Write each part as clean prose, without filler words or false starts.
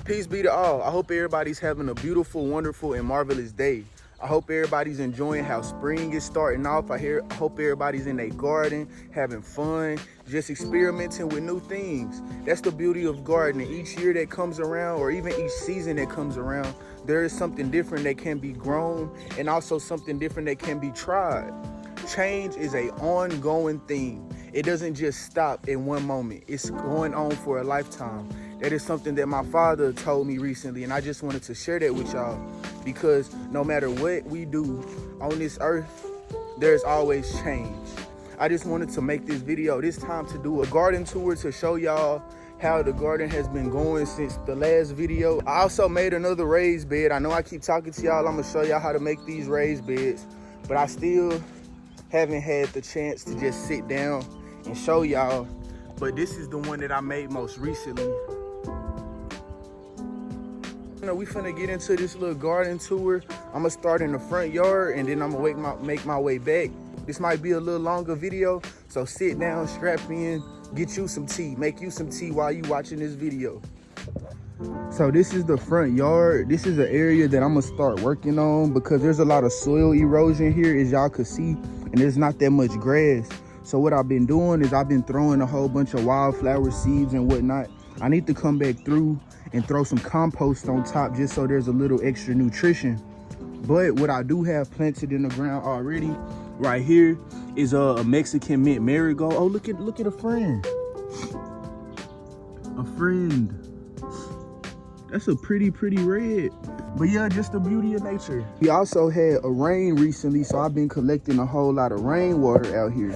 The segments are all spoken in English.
Peace be to all. I hope everybody's having a beautiful, wonderful, and marvelous day. I hope everybody's enjoying how spring is starting off. I hope everybody's in their garden, having fun, just experimenting with new things. That's the beauty of gardening. Each year that comes around, or even each season that comes around, there is something different that can be grown, and also something different that can be tried. Change is an ongoing thing. It doesn't just stop in one moment. It's going on for a lifetime. That is something that my father told me recently, and I just wanted to share that with y'all, because no matter what we do on this earth, there's always change. I just wanted to make this video this time to do a garden tour to show y'all how the garden has been going since the last video. I also made another raised bed. I know I keep talking to y'all. I'm gonna show y'all how to make these raised beds, but I still haven't had the chance to just sit down and show y'all. But this is the one that I made most recently. We finna get into this little garden tour. I'm gonna start in the front yard, and then I'm gonna make my way back. This might be a little longer video, so sit down, strap in, get you some tea, make you some tea while you watching this video. So this is the front yard. This is an area that I'm gonna start working on, because there's a lot of soil erosion here, as y'all could see, and there's not that much grass. So what I've been doing is I've been throwing a whole bunch of wildflower seeds and whatnot. I need to come back through and throw some compost on top, just so there's a little extra nutrition. But what I do have planted in the ground already right here is a Mexican mint marigold. Oh, look at a friend. A friend. That's a pretty red. But yeah, just the beauty of nature. We also had a rain recently, so I've been collecting a whole lot of rainwater out here.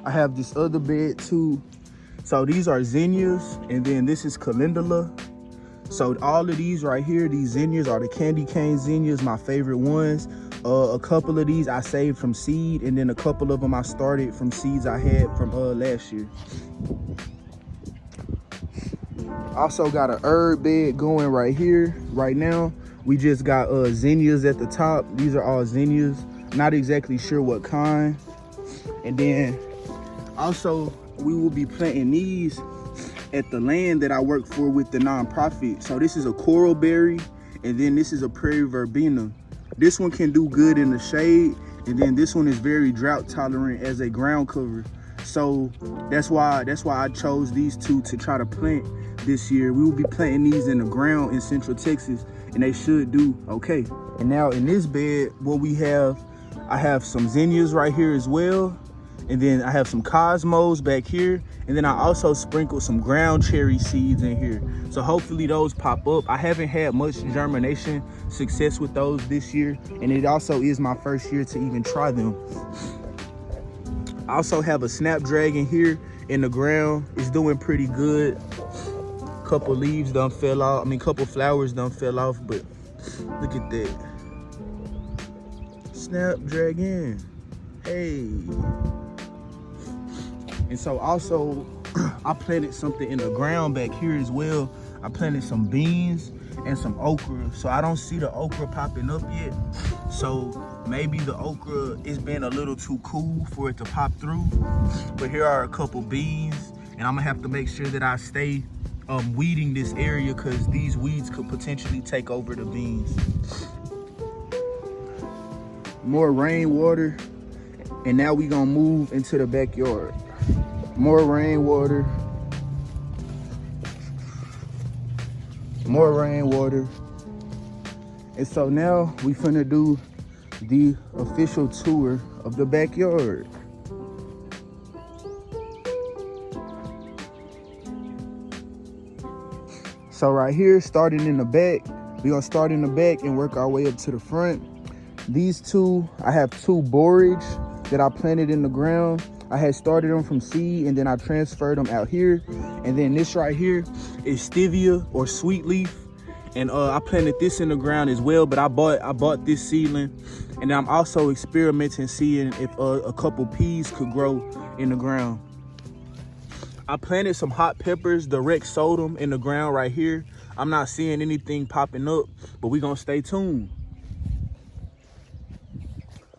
I have this other bed too. So these are zinnias, and then this is calendula. So all of these right here, these zinnias are the candy cane zinnias, my favorite ones. A couple of these I saved from seed, and then a couple of them I started from seeds I had from last year. Also got an herb bed going right here. Right now, we just got zinnias at the top. These are all zinnias. Not exactly sure what kind. And then also, we will be planting these at the land that I work for with the nonprofit. So this is a coral berry, and then this is a prairie verbena. This one can do good in the shade, and then this one is very drought tolerant as a ground cover. So that's why I chose these two to try to plant this year. We will be planting these in the ground in Central Texas, and they should do okay. And now in this bed, what we have, I have some zinnias right here as well. And then I have some cosmos back here. And then I also sprinkled some ground cherry seeds in here. So hopefully those pop up. I haven't had much germination success with those this year. And it also is my first year to even try them. I also have a snapdragon here in the ground. It's doing pretty good. Couple leaves done fell off. I mean, couple flowers done fell off, but look at that. Snapdragon, hey. And so also, I planted something in the ground back here as well. I planted some beans and some okra. So I don't see the okra popping up yet. So maybe the okra is being a little too cool for it to pop through. But here are a couple beans, and I'm gonna have to make sure that I stay weeding this area, because these weeds could potentially take over the beans. More rainwater, and now we gonna move into the backyard. More rainwater. More rainwater. And so now we finna do the official tour of the backyard. So right here, starting in the back, we're gonna start in the back and work our way up to the front. These two, I have two borage that I planted in the ground. I had started them from seed, and then I transferred them out here. And then this right here is stevia or sweet leaf. And I planted this in the ground as well, but I bought this seedling. And I'm also experimenting, seeing if a couple peas could grow in the ground. I planted some hot peppers, direct sowed them in the ground right here. I'm not seeing anything popping up, but we're gonna stay tuned.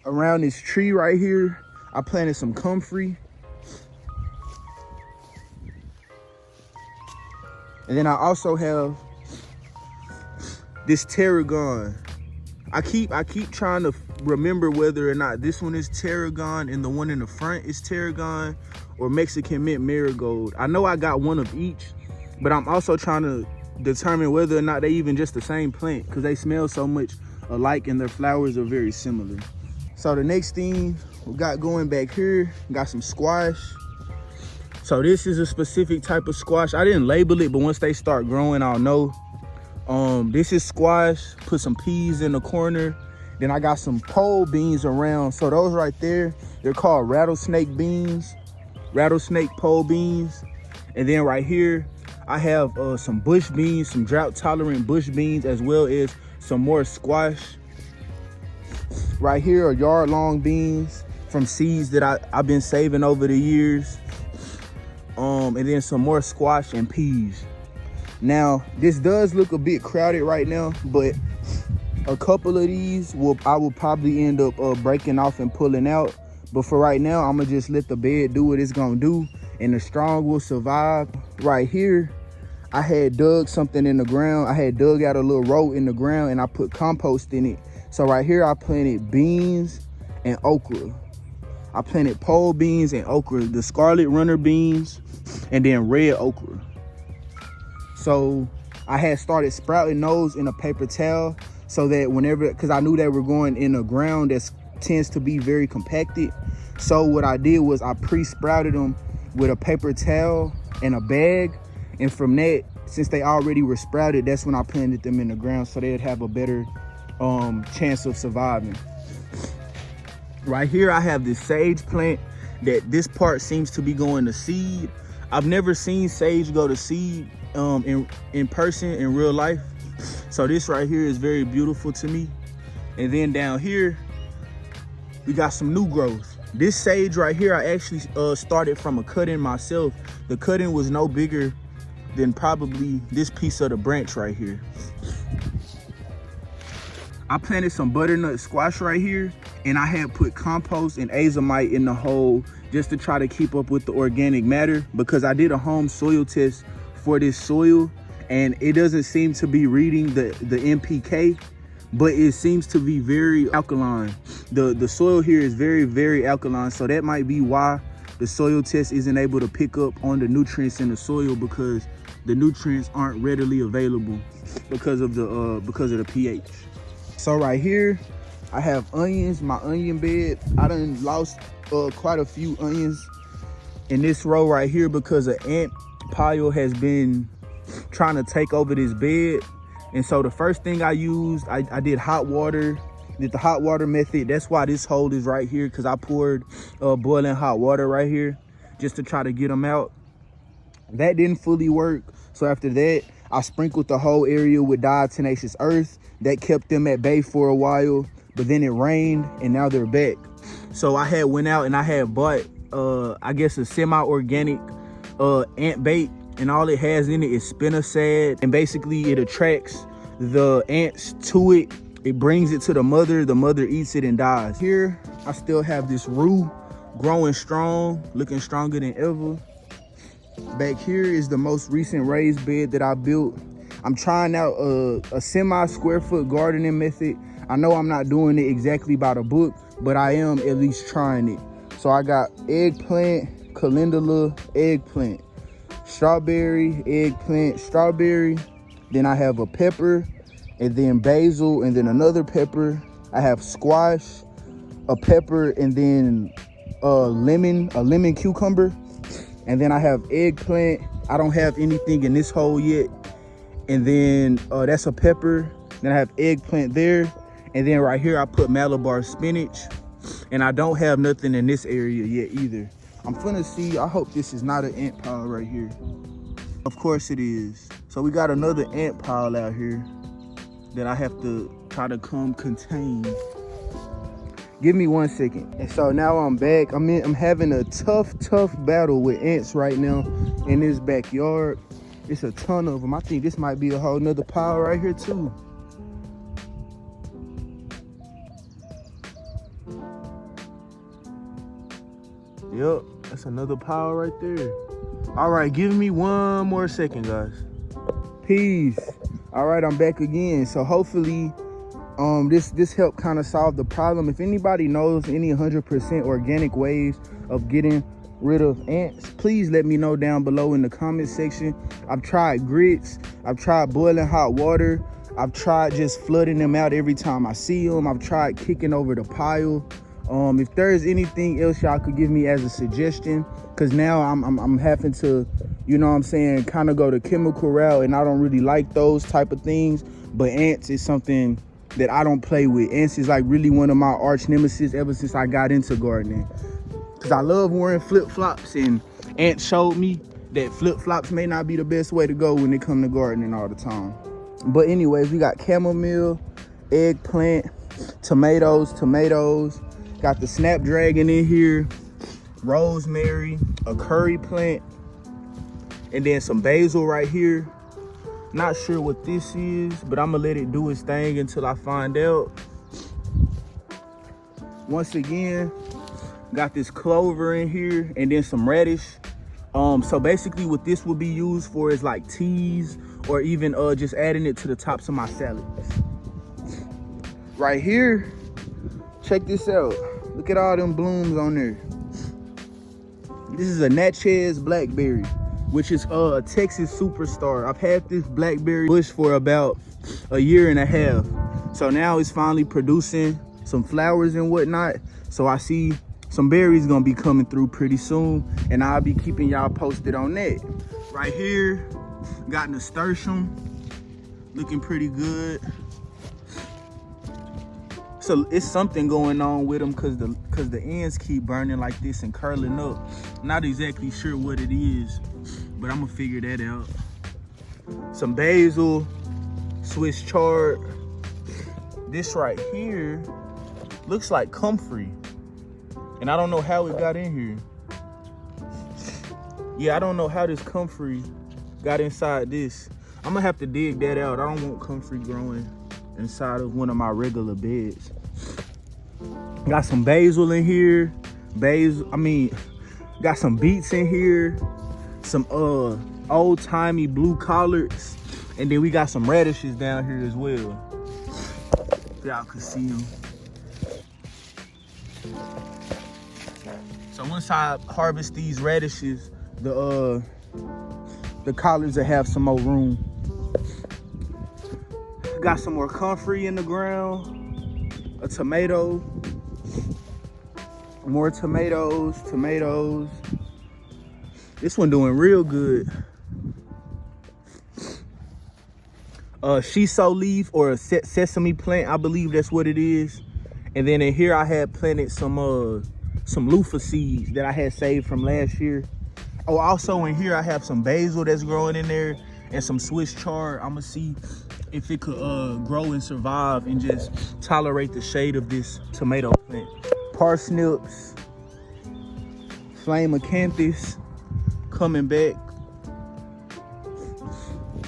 Around this tree right here, I planted some comfrey. And then I also have this tarragon. I keep trying to remember whether or not this one is tarragon and the one in the front is tarragon or Mexican mint marigold. I know I got one of each, but I'm also trying to determine whether or not they even just the same plant, because they smell so much alike and their flowers are very similar. So the next thing we got going back here, got some squash. So this is a specific type of squash. I didn't label it, but once they start growing, I'll know. This is squash. Put some peas in the corner. Then I got some pole beans around. So those right there, they're called rattlesnake beans, rattlesnake pole beans. And then right here, I have some bush beans, some drought tolerant bush beans, as well as some more squash. Right here are yard long beans from seeds that I've been saving over the years. And then some more squash and peas. Now, this does look a bit crowded right now, but a couple of these I will probably end up breaking off and pulling out. But for right now, I'm gonna just let the bed do what it's gonna do, and the strong will survive. Right here, I had dug something in the ground. I had dug out a little row in the ground and I put compost in it. So right here, I planted beans and okra. I planted pole beans and okra, the scarlet runner beans, and then red okra. So I had started sprouting those in a paper towel so that whenever, because I knew they were going in the ground that tends to be very compacted. So what I did was I pre-sprouted them with a paper towel and a bag. And from that, since they already were sprouted, that's when I planted them in the ground so they'd have a better chance of surviving. Right here, I have this sage plant that this part seems to be going to seed. I've never seen sage go to seed in person, in real life. So this right here is very beautiful to me. And then down here, we got some new growth. This sage right here, I actually started from a cutting myself. The cutting was no bigger than probably this piece of the branch right here. I planted some butternut squash right here, and I had put compost and azomite in the hole just to try to keep up with the organic matter, because I did a home soil test for this soil and it doesn't seem to be reading the NPK, but it seems to be very alkaline. The soil here is very, very alkaline, so that might be why the soil test isn't able to pick up on the nutrients in the soil, because the nutrients aren't readily available because of the pH. So right here, I have onions, my onion bed. I done lost quite a few onions in this row right here because an ant pile has been trying to take over this bed. And so the first thing I used, I did hot water, did the hot water method. That's why this hole is right here, because I poured boiling hot water right here just to try to get them out. That didn't fully work. So after that, I sprinkled the whole area with diatomaceous earth. That kept them at bay for a while, but then it rained and now they're back. So I had went out and I had bought, I guess, a semi-organic ant bait, and all it has in it is spinosad, and basically it attracts the ants to it. It brings it to the mother eats it and dies. Here, I still have this rue growing strong, looking stronger than ever. Back here is the most recent raised bed that I built. I'm trying out a semi-square foot gardening method. I know I'm not doing it exactly by the book, but I am at least trying it. So I got eggplant, calendula, eggplant, strawberry, eggplant, strawberry. Then I have a pepper, and then basil, and then another pepper. I have squash, a pepper, and then a lemon cucumber. And then I have eggplant. I don't have anything in this hole yet. And then that's a pepper. Then I have eggplant there. And then right here, I put Malabar spinach. And I don't have nothing in this area yet either. I'm finna see, I hope this is not an ant pile right here. Of course it is. So we got another ant pile out here that I have to try to come contain. Give me 1 second. And so now I'm back. I'm having a tough battle with ants right now in this backyard. It's a ton of them. I think this might be a whole nother pile right here too. Yep, that's another pile right there. All right, give me 1 more second, guys. Peace. All right, I'm back again. So hopefully this helped kind of solve the problem. If anybody knows any 100% organic ways of getting rid of ants, please let me know down below in the comment section. I've tried grits, I've tried boiling hot water, I've tried just flooding them out every time I see them, I've tried kicking over the pile. If there is anything else y'all could give me as a suggestion, because now I'm having to, you know what I'm saying, kind of go the chemical route, and I don't really like those type of things. But ants is something that I don't play with. Ants is like really one of my arch nemesis ever since I got into gardening, because I love wearing flip-flops, and ants showed me that flip-flops may not be the best way to go when it comes to gardening all the time. But anyways, we got chamomile, eggplant, tomatoes, got the snapdragon in here, rosemary, a curry plant, and then some basil right here. Not sure what this is, but I'm gonna let it do its thing until I find out. Once again, got this clover in here, and then some radish. So basically what this will be used for is like teas, or even just adding it to the tops of my salads. Right here, check this out. Look at all them blooms on there. This is a Natchez blackberry, which is a Texas superstar. I've had this blackberry bush for about a year and a half. So now it's finally producing some flowers and whatnot. So I see some berries gonna be coming through pretty soon, and I'll be keeping y'all posted on that. Right here, got nasturtium, looking pretty good. So it's something going on with them, cause the ends keep burning like this and curling up. Not exactly sure what it is, but I'm gonna figure that out. Some basil, Swiss chard. This right here looks like comfrey, and I don't know how it got in here. Yeah, I don't know how this comfrey got inside this. I'm gonna have to dig that out. I don't want comfrey growing inside of one of my regular beds. Got some basil in here. Got some beets in here. Some old-timey blue collards. And then we got some radishes down here as well. Y'all can see them. So once I harvest these radishes, the collards will have some more room. Got some more comfrey in the ground, a tomato, more tomatoes. This one doing real good. Shiso leaf, or a sesame plant, I believe that's what it is. And then in here I had planted some loofah seeds that I had saved from last year. Oh, also in here I have some basil that's growing in there, and some Swiss chard. I'm gonna see if it could grow and survive and just tolerate the shade of this tomato plant. Parsnips, flame acanthus coming back.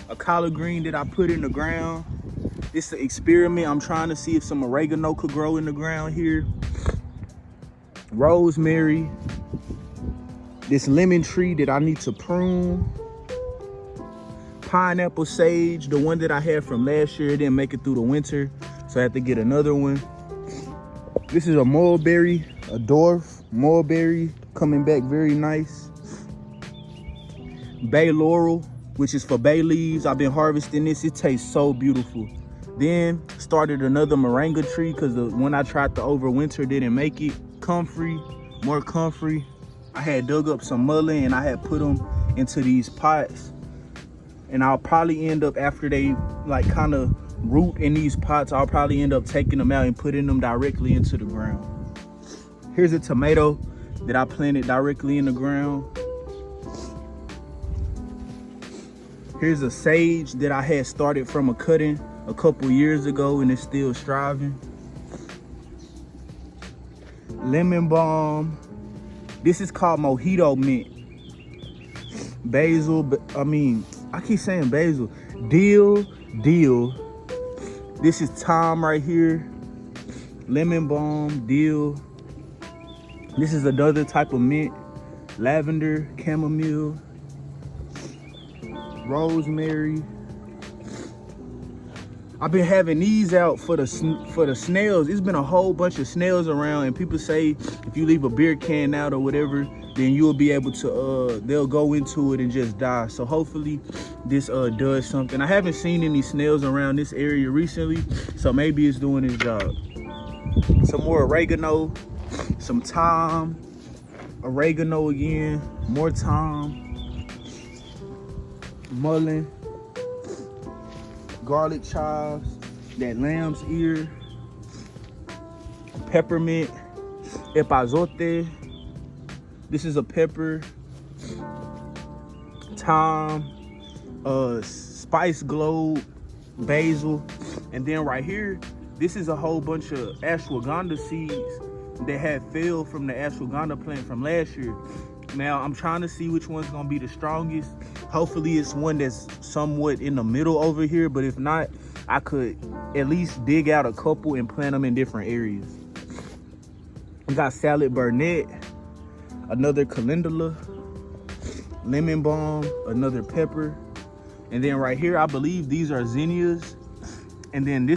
A collard green that I put in the ground. It's an experiment. I'm trying to see if some oregano could grow in the ground here. Rosemary. This lemon tree that I need to prune. Pineapple sage, the one that I had from last year, it didn't make it through the winter, so I had to get another one. This is a mulberry, a dwarf mulberry, coming back very nice. Bay laurel, which is for bay leaves. I've been harvesting this. It tastes so beautiful. Then started another moringa tree, because the one I tried to overwinter didn't make it. Comfrey, more comfrey. I had dug up some mullein and I had put them into these pots. And I'll probably end up, after they like kind of root in these pots, I'll probably end up taking them out and putting them directly into the ground. Here's a tomato that I planted directly in the ground. Here's a sage that I had started from a cutting a couple years ago, and it's still striving. Lemon balm. This is called mojito mint. Basil, I keep saying basil. Dill. This is thyme right here. Lemon balm, dill. This is another type of mint. Lavender, chamomile, rosemary. I've been having these out for the snails. It's been a whole bunch of snails around, and people say if you leave a beer can out or whatever, then you'll be able to they'll go into it and just die. So hopefully this does something. I haven't seen any snails around this area recently, so maybe it's doing its job. Some more oregano, some thyme, oregano again, more thyme, mullein, garlic chives, that lamb's ear, peppermint, epazote. This is a pepper, thyme, spice globe, basil, and then right here, this is a whole bunch of ashwagandha seeds that had fell from the ashwagandha plant from last year. Now I'm trying to see which one's gonna be the strongest. Hopefully it's one that's somewhat in the middle over here, but if not, I could at least dig out a couple and plant them in different areas. We got salad burnet, another calendula, lemon balm, another pepper, and then right here I believe these are zinnias. And then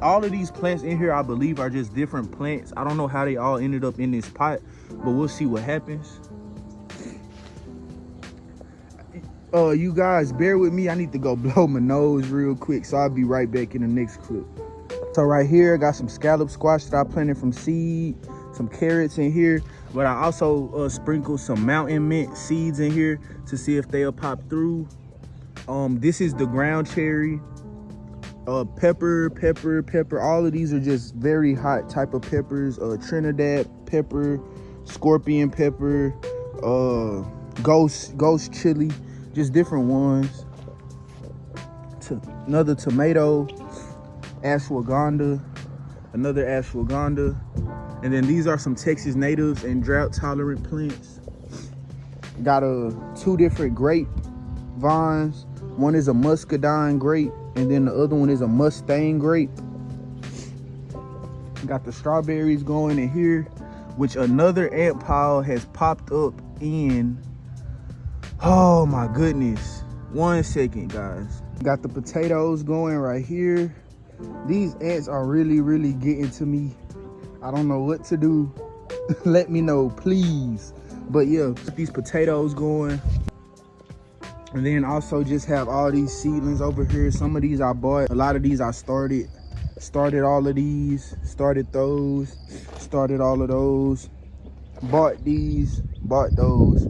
all of these plants in here I believe are just different plants. I don't know how they all ended up in this pot, but we'll see what happens. You guys bear with me, I need to go blow my nose real quick, so I'll be right back in the next clip. So right here I got some scallop squash that I planted from seed, some carrots in here, but I also sprinkled some mountain mint seeds in here to see if they'll pop through. This is the ground cherry, pepper. All of these are just very hot type of peppers. Trinidad pepper, scorpion pepper, ghost chili, just different ones. Another tomato, ashwagandha, another ashwagandha, and then these are some Texas natives and drought tolerant plants. Got two different grape vines. One is a muscadine grape, and then the other one is a Mustang grape. Got the strawberries going in here, which another ant pile has popped up in. Oh my goodness. 1 second, guys. Got the potatoes going right here. These ants are really getting to me. I don't know what to do. Let me know, please. But yeah, these potatoes going. And then also just have all these seedlings over here. Some of these I bought, a lot of these I started all of these, started those, started all of those, bought these, bought those,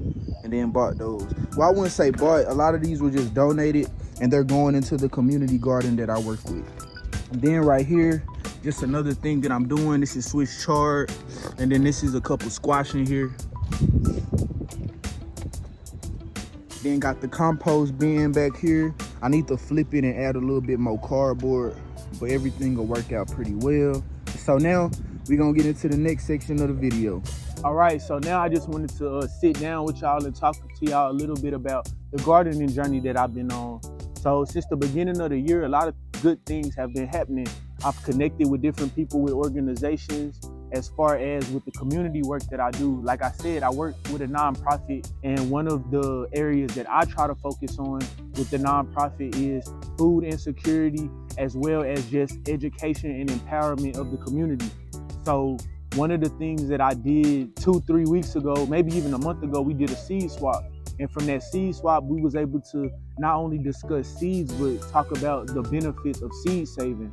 and then bought those. Well, I wouldn't say bought, a lot of these were just donated and they're going into the community garden that I work with. And then right here, just another thing that I'm doing, this is Swiss chard, and then this is a couple squash in here. Then got the compost bin back here. I need to flip it and add a little bit more cardboard, but everything will work out pretty well. So now we're gonna get into the next section of the video. All right, so now I just wanted to sit down with y'all and talk to y'all a little bit about the gardening journey that I've been on. So since the beginning of the year, a lot of good things have been happening. I've connected with different people, with organizations, as far as with the community work that I do. Like I said, I work with a nonprofit, and one of the areas that I try to focus on with the nonprofit is food insecurity, as well as just education and empowerment of the community. So one of the things that I did 2-3 weeks ago, maybe even a month ago, we did a seed swap. And from that seed swap, we was able to not only discuss seeds, but talk about the benefits of seed saving.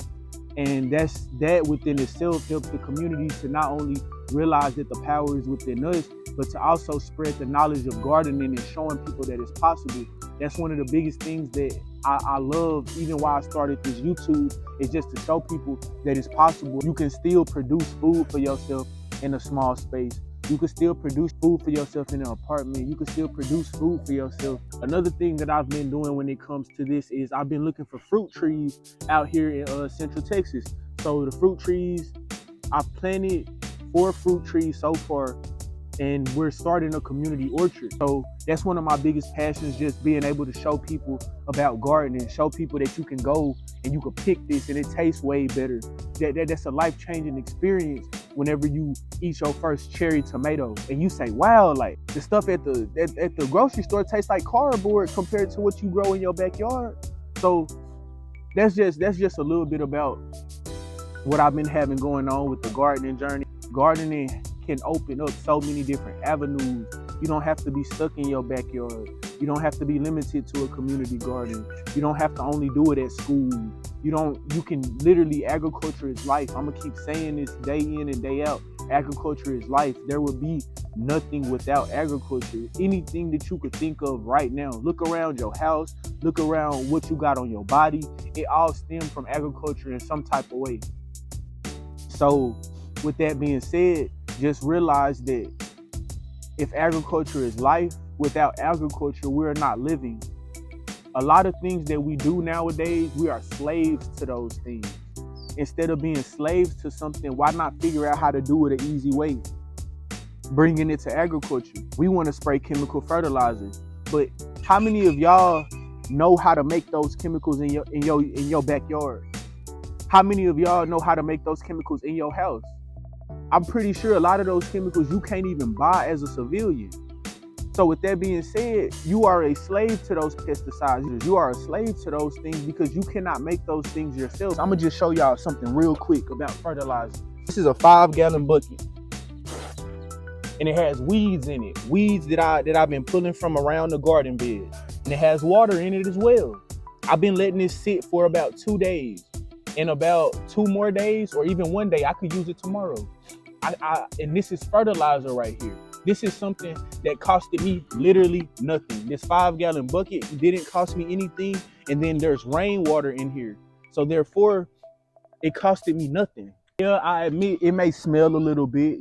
And that within itself helps the community to not only realize that the power is within us, but to also spread the knowledge of gardening and showing people that it's possible. That's one of the biggest things that I love, even while I started this YouTube, is just to show people that it's possible. You can still produce food for yourself in a small space. You can still produce food for yourself in an apartment. You can still produce food for yourself. Another thing that I've been doing when it comes to this is I've been looking for fruit trees out here in Central Texas. So the fruit trees, I've planted 4 fruit trees so far, and we're starting a community orchard. So that's one of my biggest passions, just being able to show people about gardening, show people that you can go and you can pick this and it tastes way better. That's a life-changing experience whenever you eat your first cherry tomato and you say, wow, like the stuff at the grocery store tastes like cardboard compared to what you grow in your backyard. So that's just a little bit about what I've been having going on with the gardening journey. Gardening can open up so many different avenues. You don't have to be stuck in your backyard. You don't have to be limited to a community garden. You don't have to only do it at school. You can literally, agriculture is life. I'm gonna keep saying this day in and day out. Agriculture is life. There would be nothing without agriculture. Anything that you could think of right now, look around your house, look around what you got on your body. It all stems from agriculture in some type of way. So with that being said, just realize that if agriculture is life, without agriculture, we're not living. A lot of things that we do nowadays, we are slaves to those things. Instead of being slaves to something, why not figure out how to do it an easy way? Bringing it to agriculture. We want to spray chemical fertilizers, but how many of y'all know how to make those chemicals in your backyard? How many of y'all know how to make those chemicals in your house? I'm pretty sure a lot of those chemicals you can't even buy as a civilian. So with that being said, you are a slave to those pesticides. You are a slave to those things because you cannot make those things yourself. I'm gonna just show y'all something real quick about fertilizer. This is a 5-gallon bucket, and it has weeds in it. Weeds that I've been pulling from around the garden bed, and it has water in it as well. I've been letting this sit for about 2 days. In about 2 more days, or even 1 day, I could use it tomorrow. And this is fertilizer right here. This is something that costed me literally nothing. This 5-gallon bucket didn't cost me anything. And then there's rainwater in here. So therefore, it costed me nothing. Yeah, I admit it may smell a little bit,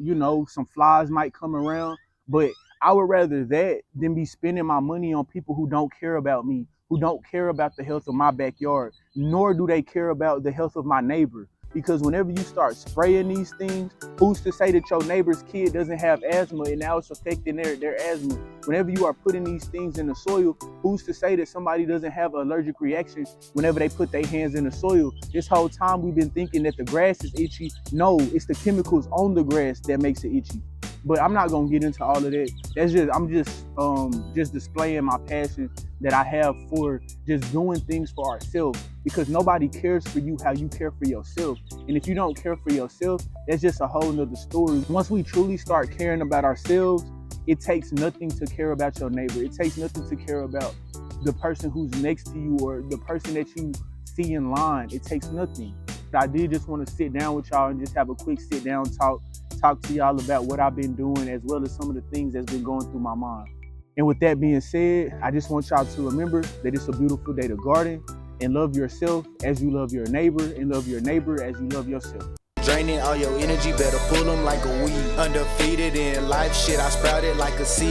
some flies might come around, but I would rather that than be spending my money on people who don't care about me, who don't care about the health of my backyard, nor do they care about the health of my neighbor. Because whenever you start spraying these things, who's to say that your neighbor's kid doesn't have asthma and now it's affecting their asthma? Whenever you are putting these things in the soil, who's to say that somebody doesn't have an allergic reaction whenever they put their hands in the soil? This whole time we've been thinking that the grass is itchy. No, it's the chemicals on the grass that makes it itchy. But I'm not gonna get into all of that. I'm just displaying my passion that I have for just doing things for ourselves, because nobody cares for you how you care for yourself. And if you don't care for yourself, that's just a whole nother story. Once we truly start caring about ourselves, it takes nothing to care about your neighbor. It takes nothing to care about the person who's next to you or the person that you see in line. It takes nothing. I did just want to sit down with y'all and just have a quick sit down talk to y'all about what I've been doing, as well as some of the things that's been going through my mind. And with that being said, I just want y'all to remember that it's a beautiful day to garden and love yourself as you love your neighbor, and love your neighbor as you love yourself. Draining all your energy, better pull them like a weed. Undefeated in life, shit, I sprouted like a seed.